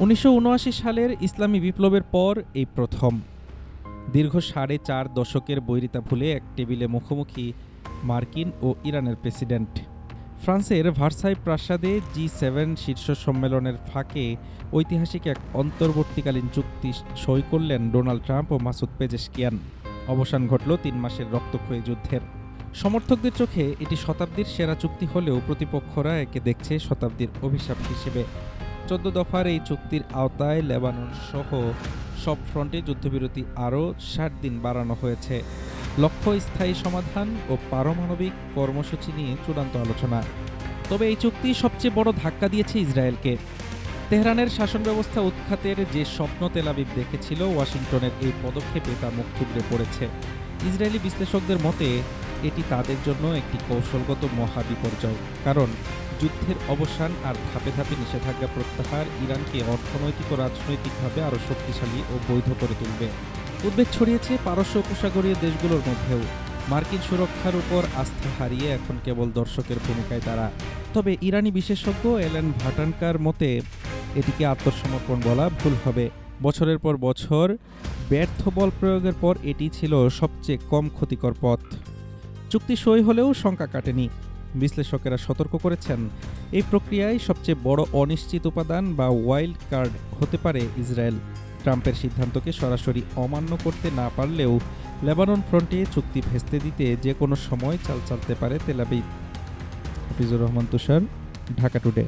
১৯৭৯ সালের ইসলামী বিপ্লবের পর এই প্রথম দীর্ঘ ৪.৫ দশকের বৈরিতা ভুলে এক টেবিলে মুখোমুখি মার্কিন ও ইরানের প্রেসিডেন্ট। ফ্রান্সের ভার্সাই প্রাসাদে G7 শীর্ষ সম্মেলনের ফাঁকে ঐতিহাসিক এক অন্তর্বর্তীকালীন চুক্তি সই করলেন ডোনাল্ড ট্রাম্প ও মাসুদ পেজেশকিয়ান। অবসান ঘটল ৩ মাসের রক্তক্ষয়ী যুদ্ধের। সমর্থকদের চোখে এটি শতাব্দীর সেরা চুক্তি হলেও প্রতিপক্ষরা একে দেখছে শতাব্দীর অভিশাপ হিসেবে। ১৪ দফার এই চুক্তির আওতায় লেবানন সহ সব ফ্রন্টে যুদ্ধবিরতি আরও ৬০ দিন বাড়ানো হয়েছে। লক্ষ্য স্থায়ী সমাধান ও পারমাণবিক কর্মসূচি নিয়ে চূড়ান্ত আলোচনা। তবে এই চুক্তি সবচেয়ে বড় ধাক্কা দিয়েছে ইসরায়েলকে। তেহরানের শাসন ব্যবস্থা উৎখাতের যে স্বপ্ন তেল আবিব দেখেছিল, ওয়াশিংটনের এই পদক্ষেপে তা মুখ থুবড়ে পড়েছে। ইসরায়েলি বিশ্লেষকদের মতে এটি তাদের জন্য একটি কৌশলগত মহাবিপর্যয়। কারণ যুদ্ধের অবসান আর ধাপে ধাপে নিষেধাজ্ঞা প্রত্যাহার ইরানকে অর্থনৈতিক ও রাজনৈতিকভাবে আরও শক্তিশালী ও বৈধ করে তুলবে। উদ্বেগ ছড়িয়েছে পারস্য উপসাগরীয় দেশগুলোর মধ্যেও। মার্কিন সুরক্ষার উপর আস্থা হারিয়ে এখন কেবল দর্শকের ভূমিকায় তারা। তবে ইরানি বিশেষজ্ঞ এলেন ভাটানকার মতে এটিকে আত্মসমর্পণ বলা ভুল হবে। বছরের পর বছর ব্যর্থ বল প্রয়োগের পর এটি ছিল সবচেয়ে কম ক্ষতিকর পথ। চুক্তি সই হলেও শঙ্কা কাটেনি। বিশ্লেষকেরা সতর্ক করেছেন, এই প্রক্রিয়ায় সবচেয়ে বড় অনিশ্চিত উপাদান বা ওয়াইল্ড কার্ড হতে পারে ইসরায়েল। ট্রাম্পের সিদ্ধান্তকে সরাসরি অমান্য করতে না পারলেও লেবানন ফ্রন্টে চুক্তি ভেস্তে দিতে যে কোনো সময় চাল চালতে পারে তেল আবিব। হাফিজুর রহমান তুষার, ঢাকা টুডে।